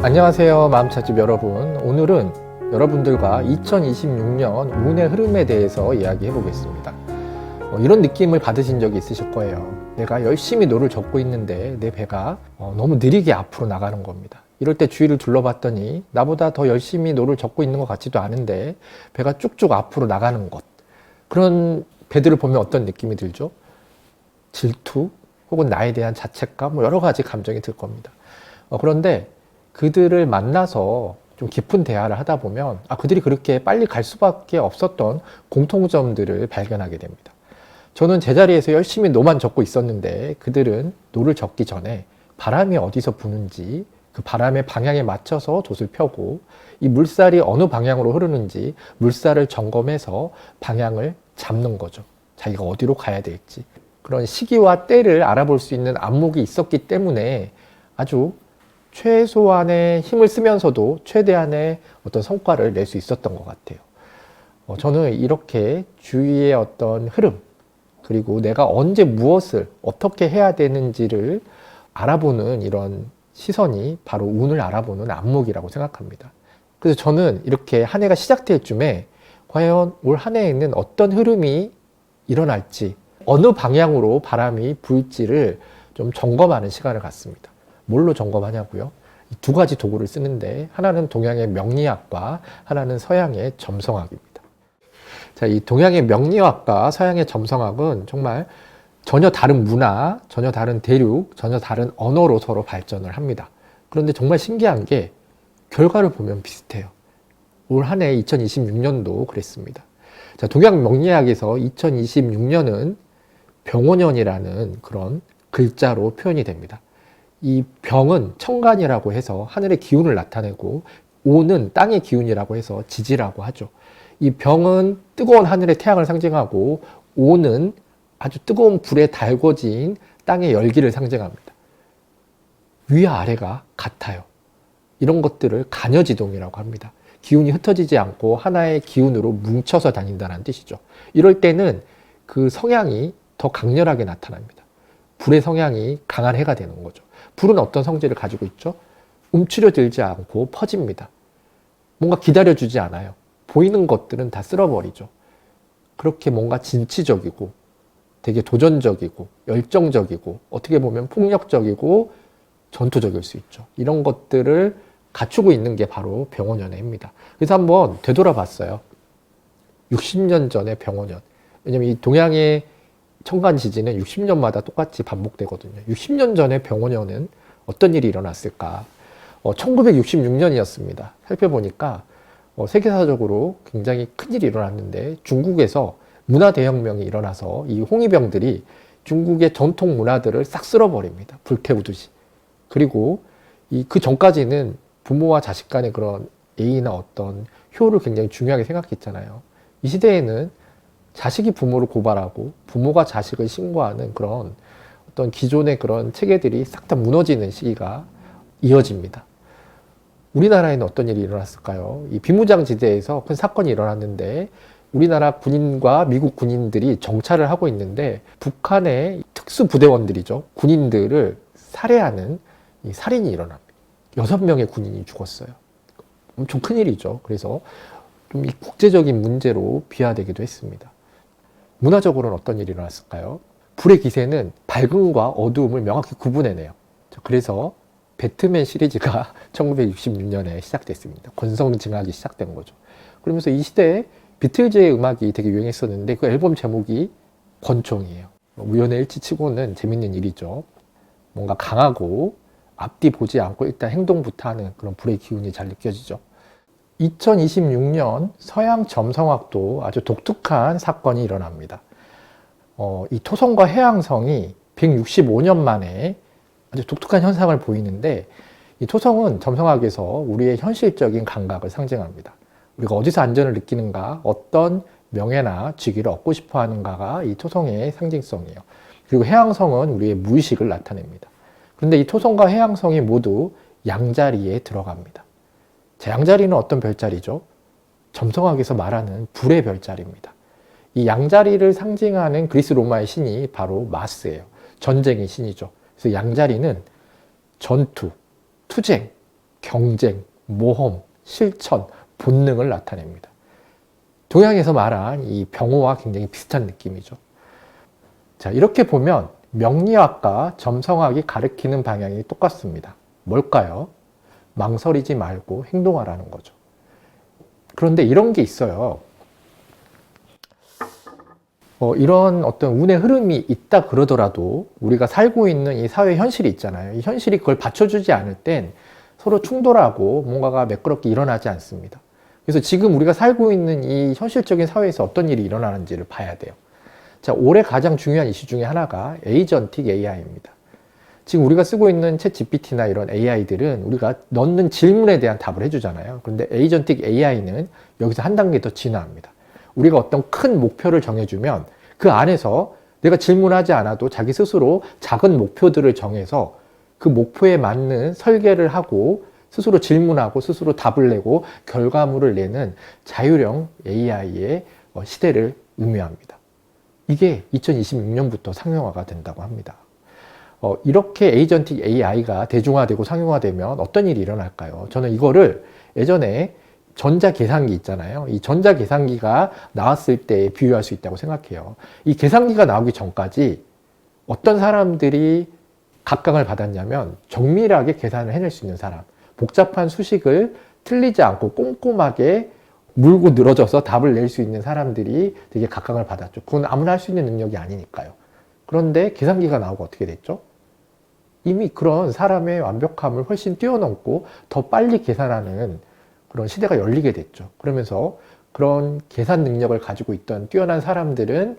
안녕하세요, 마음찻집 여러분. 오늘은 여러분들과 2026년 운의 흐름에 대해서 이야기해 보겠습니다. 이런 느낌을 받으신 적이 있으실 거예요. 내가 열심히 노를 젓고 있는데 내 배가 너무 느리게 앞으로 나가는 겁니다. 이럴 때 주위를 둘러봤더니 나보다 더 열심히 노를 젓고 있는 것 같지도 않은데 배가 쭉쭉 앞으로 나가는 것. 그런 배들을 보면 어떤 느낌이 들죠? 질투 혹은 나에 대한 자책감, 여러 가지 감정이 들 겁니다. 그런데 그들을 만나서 좀 깊은 대화를 하다 보면 그들이 그렇게 빨리 갈 수밖에 없었던 공통점들을 발견하게 됩니다. 저는 제자리에서 열심히 노만 젓고 있었는데 그들은 노를 젓기 전에 바람이 어디서 부는지 그 바람의 방향에 맞춰서 돛을 펴고 이 물살이 어느 방향으로 흐르는지 물살을 점검해서 방향을 잡는 거죠. 자기가 어디로 가야 될지. 그런 시기와 때를 알아볼 수 있는 안목이 있었기 때문에 아주 최소한의 힘을 쓰면서도 최대한의 어떤 성과를 낼 수 있었던 것 같아요. 저는 이렇게 주위의 어떤 흐름, 그리고 내가 언제 무엇을 어떻게 해야 되는지를 알아보는 이런 시선이 바로 운을 알아보는 안목이라고 생각합니다. 그래서 저는 이렇게 한 해가 시작될 쯤에 과연 올 한 해에는 어떤 흐름이 일어날지, 어느 방향으로 바람이 불지를 좀 점검하는 시간을 갖습니다. 뭘로 점검하냐고요? 두 가지 도구를 쓰는데 하나는 동양의 명리학과 하나는 서양의 점성학입니다. 자, 이 동양의 명리학과 서양의 점성학은 정말 전혀 다른 문화, 전혀 다른 대륙, 전혀 다른 언어로 서로 발전을 합니다. 그런데 정말 신기한 게 결과를 보면 비슷해요. 올 한 해 2026년도 그랬습니다. 자, 동양 명리학에서 2026년은 병원년이라는 그런 글자로 표현이 됩니다. 이 병은 천간이라고 해서 하늘의 기운을 나타내고 오는 땅의 기운이라고 해서 지지라고 하죠. 이 병은 뜨거운 하늘의 태양을 상징하고 오는 아주 뜨거운 불에 달궈진 땅의 열기를 상징합니다. 위와 아래가 같아요. 이런 것들을 간여지동이라고 합니다. 기운이 흩어지지 않고 하나의 기운으로 뭉쳐서 다닌다는 뜻이죠. 이럴 때는 그 성향이 더 강렬하게 나타납니다. 불의 성향이 강한 해가 되는 거죠. 불은 어떤 성질을 가지고 있죠? 움츠려들지 않고 퍼집니다. 뭔가 기다려주지 않아요. 보이는 것들은 다 쓸어버리죠. 그렇게 뭔가 진취적이고 되게 도전적이고 열정적이고 어떻게 보면 폭력적이고 전투적일 수 있죠. 이런 것들을 갖추고 있는 게 바로 병원연애입니다. 그래서 한번 되돌아봤어요. 60년 전의 병원연. 왜냐면 이 동양의 천간 지진은 60년마다 똑같이 반복되거든요. 60년 전에 병원연은 어떤 일이 일어났을까? 1966년이었습니다. 살펴보니까 세계사적으로 굉장히 큰일이 일어났는데 중국에서 문화대혁명이 일어나서 이 홍위병들이 중국의 전통 문화들을 싹 쓸어버립니다. 불태우듯이. 그리고 그 전까지는 부모와 자식 간의 그런 예의나 어떤 효를 굉장히 중요하게 생각했잖아요. 이 시대에는 자식이 부모를 고발하고 부모가 자식을 신고하는 그런 어떤 기존의 그런 체계들이 싹 다 무너지는 시기가 이어집니다. 우리나라에는 어떤 일이 일어났을까요? 이 비무장지대에서 큰 사건이 일어났는데 우리나라 군인과 미국 군인들이 정찰을 하고 있는데 북한의 특수부대원들이죠. 군인들을 살해하는 이 살인이 일어납니다. 6명의 군인이 죽었어요. 엄청 큰일이죠. 그래서 좀 이 국제적인 문제로 비화되기도 했습니다. 문화적으로는 어떤 일이 일어났을까요? 불의 기세는 밝음과 어두움을 명확히 구분해내요. 그래서 배트맨 시리즈가 1966년에 시작됐습니다. 권성징악이 시작된 거죠. 그러면서 이 시대에 비틀즈의 음악이 되게 유행했었는데 그 앨범 제목이 권총이에요. 우연의 일치치고는 재밌는 일이죠. 뭔가 강하고 앞뒤 보지 않고 일단 행동부터 하는 그런 불의 기운이 잘 느껴지죠. 2026년 서양 점성학도 아주 독특한 사건이 일어납니다. 이 토성과 해왕성이 165년 만에 아주 독특한 현상을 보이는데 이 토성은 점성학에서 우리의 현실적인 감각을 상징합니다. 우리가 어디서 안전을 느끼는가, 어떤 명예나 직위를 얻고 싶어 하는가가 이 토성의 상징성이에요. 그리고 해왕성은 우리의 무의식을 나타냅니다. 그런데 이 토성과 해왕성이 모두 양자리에 들어갑니다. 자, 양자리는 어떤 별자리죠? 점성학에서 말하는 불의 별자리입니다. 이 양자리를 상징하는 그리스 로마의 신이 바로 마스예요. 전쟁의 신이죠. 그래서 양자리는 전투, 투쟁, 경쟁, 모험, 실천, 본능을 나타냅니다. 동양에서 말한 이 병호와 굉장히 비슷한 느낌이죠. 자, 이렇게 보면 명리학과 점성학이 가리키는 방향이 똑같습니다. 뭘까요? 망설이지 말고 행동하라는 거죠. 그런데 이런 게 있어요. 이런 어떤 운의 흐름이 있다 그러더라도 우리가 살고 있는 이 사회 현실이 있잖아요. 이 현실이 그걸 받쳐주지 않을 땐 서로 충돌하고 뭔가가 매끄럽게 일어나지 않습니다. 그래서 지금 우리가 살고 있는 이 현실적인 사회에서 어떤 일이 일어나는지를 봐야 돼요. 자, 올해 가장 중요한 이슈 중에 하나가 에이전틱 AI입니다. 지금 우리가 쓰고 있는 챗 GPT나 이런 AI들은 우리가 넣는 질문에 대한 답을 해주잖아요. 그런데 에이전틱 AI는 여기서 한 단계 더 진화합니다. 우리가 어떤 큰 목표를 정해주면 그 안에서 내가 질문하지 않아도 자기 스스로 작은 목표들을 정해서 그 목표에 맞는 설계를 하고 스스로 질문하고 스스로 답을 내고 결과물을 내는 자율형 AI의 시대를 의미합니다. 이게 2026년부터 상용화가 된다고 합니다. 이렇게 에이전틱 AI가 대중화되고 상용화되면 어떤 일이 일어날까요? 저는 이거를 예전에 전자계산기 있잖아요. 이 전자계산기가 나왔을 때 비유할 수 있다고 생각해요. 이 계산기가 나오기 전까지 어떤 사람들이 각광을 받았냐면 정밀하게 계산을 해낼 수 있는 사람, 복잡한 수식을 틀리지 않고 꼼꼼하게 물고 늘어져서 답을 낼 수 있는 사람들이 되게 각광을 받았죠. 그건 아무나 할 수 있는 능력이 아니니까요. 그런데 계산기가 나오고 어떻게 됐죠? 이미 그런 사람의 완벽함을 훨씬 뛰어넘고 더 빨리 계산하는 그런 시대가 열리게 됐죠. 그러면서 그런 계산 능력을 가지고 있던 뛰어난 사람들은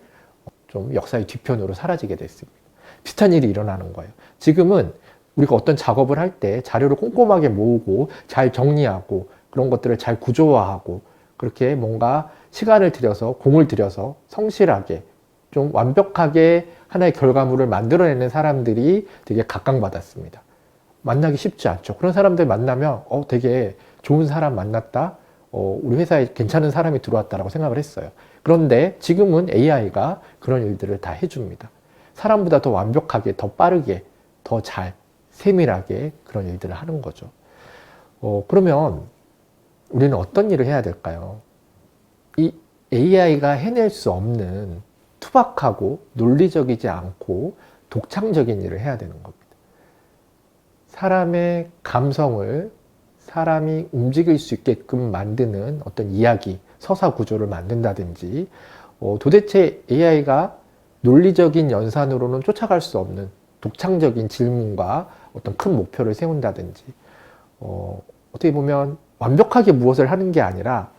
좀 역사의 뒤편으로 사라지게 됐습니다. 비슷한 일이 일어나는 거예요. 지금은 우리가 어떤 작업을 할 때 자료를 꼼꼼하게 모으고 잘 정리하고 그런 것들을 잘 구조화하고 그렇게 뭔가 시간을 들여서 공을 들여서 성실하게 좀 완벽하게 하나의 결과물을 만들어내는 사람들이 되게 각광받았습니다. 만나기 쉽지 않죠. 그런 사람들 만나면 되게 좋은 사람 만났다. 우리 회사에 괜찮은 사람이 들어왔다라고 생각을 했어요. 그런데 지금은 AI가 그런 일들을 다 해줍니다. 사람보다 더 완벽하게, 더 빠르게, 더 잘, 세밀하게 그런 일들을 하는 거죠. 그러면 우리는 어떤 일을 해야 될까요? 이 AI가 해낼 수 없는 투박하고 논리적이지 않고 독창적인 일을 해야 되는 겁니다. 사람의 감성을 사람이 움직일 수 있게끔 만드는 어떤 이야기, 서사 구조를 만든다든지 도대체 AI가 논리적인 연산으로는 쫓아갈 수 없는 독창적인 질문과 어떤 큰 목표를 세운다든지 어떻게 보면 완벽하게 무엇을 하는 게 아니라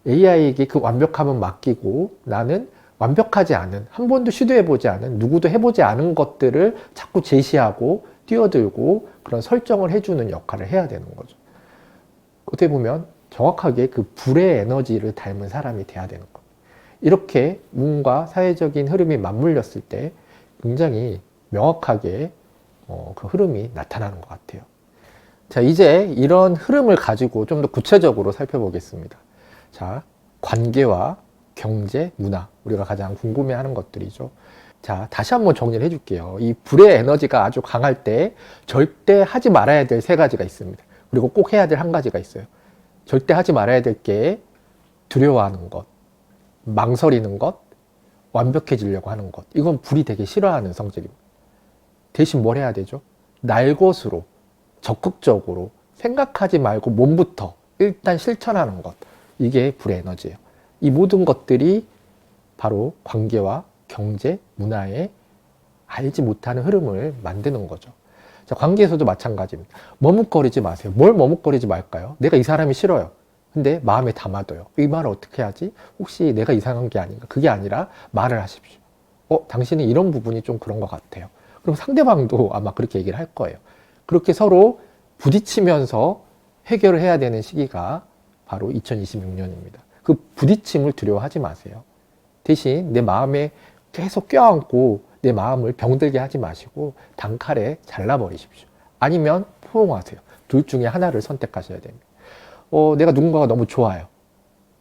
AI에게 그 완벽함은 맡기고 나는 완벽하지 않은, 한 번도 시도해보지 않은, 누구도 해보지 않은 것들을 자꾸 제시하고 뛰어들고 그런 설정을 해주는 역할을 해야 되는 거죠. 어떻게 보면 정확하게 그 불의 에너지를 닮은 사람이 돼야 되는 겁니다. 이렇게 문과 사회적인 흐름이 맞물렸을 때 굉장히 명확하게 그 흐름이 나타나는 것 같아요. 자, 이제 이런 흐름을 가지고 좀 더 구체적으로 살펴보겠습니다. 자, 관계와 경제, 문화, 우리가 가장 궁금해하는 것들이죠. 자, 다시 한번 정리를 해줄게요. 이 불의 에너지가 아주 강할 때 절대 하지 말아야 될 세 가지가 있습니다. 그리고 꼭 해야 될 한 가지가 있어요. 절대 하지 말아야 될 게 두려워하는 것, 망설이는 것, 완벽해지려고 하는 것. 이건 불이 되게 싫어하는 성질입니다. 대신 뭘 해야 되죠? 날 것으로, 적극적으로 생각하지 말고 몸부터 일단 실천하는 것. 이게 불의 에너지예요. 이 모든 것들이 바로 관계와 경제, 문화에 알지 못하는 흐름을 만드는 거죠. 자, 관계에서도 마찬가지입니다. 머뭇거리지 마세요. 뭘 머뭇거리지 말까요? 내가 이 사람이 싫어요. 근데 마음에 담아둬요. 이 말을 어떻게 하지? 혹시 내가 이상한 게 아닌가? 그게 아니라 말을 하십시오. 당신은 이런 부분이 좀 그런 것 같아요. 그럼 상대방도 아마 그렇게 얘기를 할 거예요. 그렇게 서로 부딪히면서 해결을 해야 되는 시기가 바로 2026년입니다. 그 부딪힘을 두려워하지 마세요. 대신 내 마음에 계속 껴안고 내 마음을 병들게 하지 마시고 단칼에 잘라버리십시오. 아니면 포용하세요. 둘 중에 하나를 선택하셔야 됩니다. 내가 누군가가 너무 좋아요.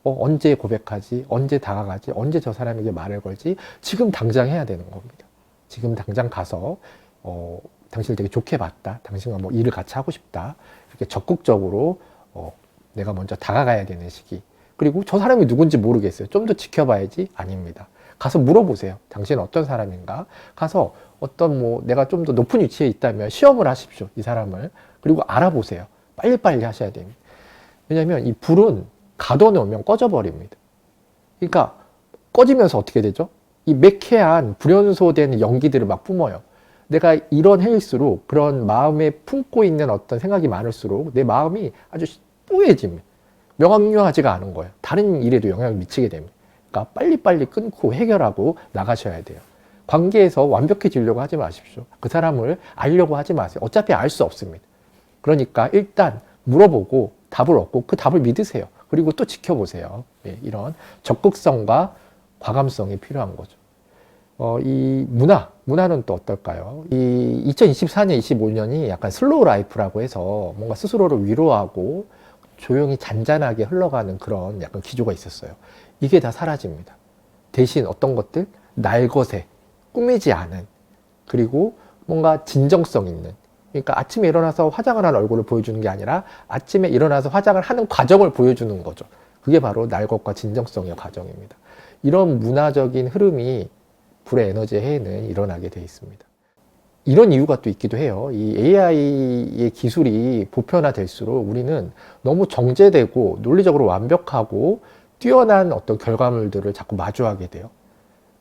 언제 고백하지? 언제 다가가지? 언제 저 사람에게 말을 걸지? 지금 당장 해야 되는 겁니다. 지금 당장 가서 당신을 되게 좋게 봤다. 당신과 뭐 일을 같이 하고 싶다. 그렇게 적극적으로 내가 먼저 다가가야 되는 시기. 그리고 저 사람이 누군지 모르겠어요. 좀 더 지켜봐야지? 아닙니다. 가서 물어보세요. 당신은 어떤 사람인가? 가서 어떤 내가 좀 더 높은 위치에 있다면 시험을 하십시오. 이 사람을. 그리고 알아보세요. 빨리빨리 하셔야 됩니다. 왜냐하면 이 불은 가둬놓으면 꺼져버립니다. 그러니까 꺼지면서 어떻게 되죠? 이 매캐한 불연소된 연기들을 막 뿜어요. 내가 이런 해일수록 그런 마음에 품고 있는 어떤 생각이 많을수록 내 마음이 아주 뿌얘집니다. 명확하지가 않은 거예요. 다른 일에도 영향을 미치게 됩니다. 그러니까 빨리빨리 끊고 해결하고 나가셔야 돼요. 관계에서 완벽해지려고 하지 마십시오. 그 사람을 알려고 하지 마세요. 어차피 알 수 없습니다. 그러니까 일단 물어보고 답을 얻고 그 답을 믿으세요. 그리고 또 지켜보세요. 이런 적극성과 과감성이 필요한 거죠. 이 문화는 또 어떨까요? 이 2024년, 25년이 약간 슬로우 라이프라고 해서 뭔가 스스로를 위로하고 조용히 잔잔하게 흘러가는 그런 약간 기조가 있었어요. 이게 다 사라집니다. 대신 어떤 것들? 날것에 꾸미지 않은, 그리고 뭔가 진정성 있는, 그러니까 아침에 일어나서 화장을 한 얼굴을 보여주는 게 아니라 아침에 일어나서 화장을 하는 과정을 보여주는 거죠. 그게 바로 날것과 진정성의 과정입니다. 이런 문화적인 흐름이 불의 에너지의 해에는 일어나게 되어 있습니다. 이런 이유가 또 있기도 해요. 이 AI의 기술이 보편화될수록 우리는 너무 정제되고 논리적으로 완벽하고 뛰어난 어떤 결과물들을 자꾸 마주하게 돼요.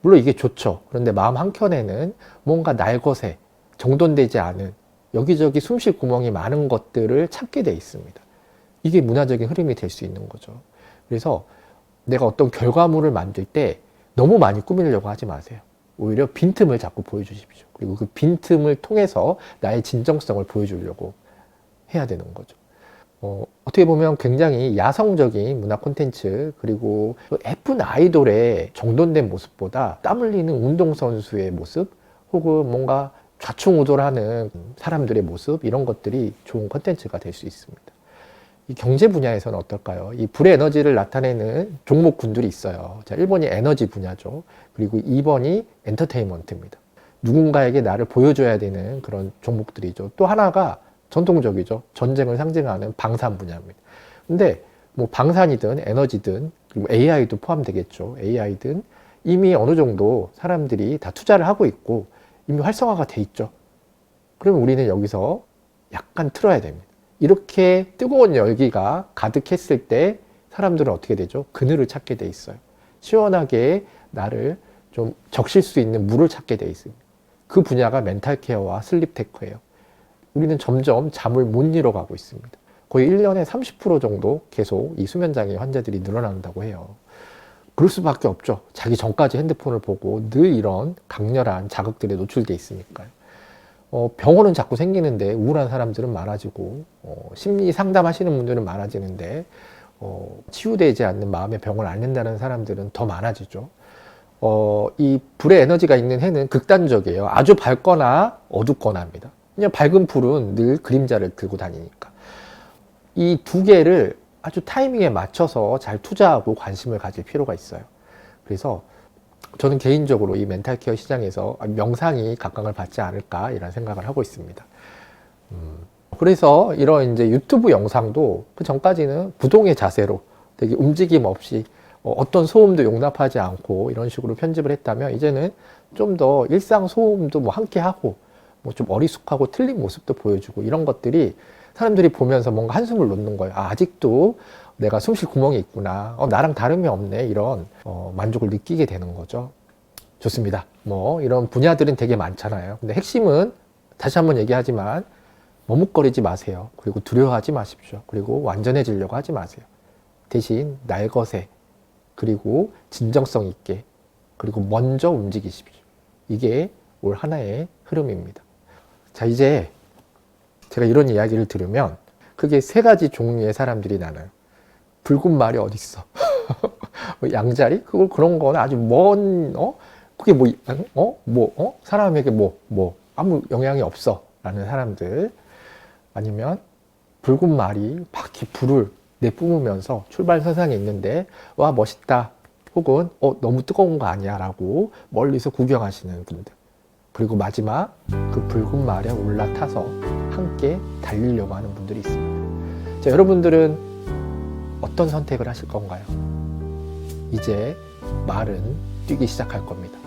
물론 이게 좋죠. 그런데 마음 한켠에는 뭔가 날것에 정돈되지 않은 여기저기 숨쉴 구멍이 많은 것들을 찾게 돼 있습니다. 이게 문화적인 흐름이 될 수 있는 거죠. 그래서 내가 어떤 결과물을 만들 때 너무 많이 꾸미려고 하지 마세요. 오히려 빈틈을 자꾸 보여주십시오. 그리고 그 빈틈을 통해서 나의 진정성을 보여주려고 해야 되는 거죠. 어떻게 보면 굉장히 야성적인 문화 콘텐츠, 그리고 예쁜 아이돌의 정돈된 모습보다 땀 흘리는 운동선수의 모습, 혹은 뭔가 좌충우돌하는 사람들의 모습, 이런 것들이 좋은 콘텐츠가 될 수 있습니다. 이 경제 분야에서는 어떨까요? 이 불의 에너지를 나타내는 종목군들이 있어요. 자, 1번이 에너지 분야죠. 그리고 2번이 엔터테인먼트입니다. 누군가에게 나를 보여줘야 되는 그런 종목들이죠. 또 하나가 전통적이죠. 전쟁을 상징하는 방산 분야입니다. 근데 뭐 방산이든 에너지든 그리고 AI도 포함되겠죠. AI든 이미 어느 정도 사람들이 다 투자를 하고 있고 이미 활성화가 돼 있죠. 그러면 우리는 여기서 약간 틀어야 됩니다. 이렇게 뜨거운 열기가 가득했을 때 사람들은 어떻게 되죠? 그늘을 찾게 돼 있어요. 시원하게 나를 좀 적실 수 있는 물을 찾게 돼 있습니다. 그 분야가 멘탈 케어와 슬립 테크예요. 우리는 점점 잠을 못 이뤄가고 있습니다. 거의 1년에 30% 정도 계속 이 수면장애 환자들이 늘어난다고 해요. 그럴 수밖에 없죠. 자기 전까지 핸드폰을 보고 늘 이런 강렬한 자극들에 노출돼 있으니까요. 병원은 자꾸 생기는데 우울한 사람들은 많아지고 심리 상담하시는 분들은 많아지는데 치유되지 않는 마음의 병을 앓는다는 사람들은 더 많아지죠. 이 불의 에너지가 있는 해는 극단적이에요. 아주 밝거나 어둡거나 합니다. 그냥 밝은 불은 늘 그림자를 들고 다니니까. 이 두 개를 아주 타이밍에 맞춰서 잘 투자하고 관심을 가질 필요가 있어요. 그래서 저는 개인적으로 이 멘탈 케어 시장에서 명상이 각광을 받지 않을까 이런 생각을 하고 있습니다. 그래서 이런 이제 유튜브 영상도 그 전까지는 부동의 자세로 되게 움직임 없이 어떤 소음도 용납하지 않고 이런 식으로 편집을 했다면 이제는 좀 더 일상 소음도 뭐 함께 하고 뭐 좀 어리숙하고 틀린 모습도 보여주고 이런 것들이 사람들이 보면서 뭔가 한숨을 놓는 거예요. 아직도 내가 숨 쉴 구멍이 있구나. 나랑 다름이 없네. 이런 만족을 느끼게 되는 거죠. 좋습니다. 뭐 이런 분야들은 되게 많잖아요. 근데 핵심은 다시 한번 얘기하지만 머뭇거리지 마세요. 그리고 두려워하지 마십시오. 그리고 완전해지려고 하지 마세요. 대신 날것에 그리고 진정성 있게 그리고 먼저 움직이십시오. 이게 올 하나의 흐름입니다. 자, 이제 제가 이런 이야기를 들으면 크게 세 가지 종류의 사람들이 나눠요. 붉은 말이 어딨어? 양자리? 그런 거는 아주 먼, 그게 사람에게 아무 영향이 없어. 라는 사람들. 아니면 붉은 말이 막 불을 내뿜으면서 출발선상에 있는데, 와, 멋있다. 혹은, 너무 뜨거운 거 아니야. 라고 멀리서 구경하시는 분들. 그리고 마지막, 그 붉은 말에 올라타서 함께 달리려고 하는 분들이 있습니다. 자, 여러분들은 어떤 선택을 하실 건가요? 이제 말은 뛰기 시작할 겁니다.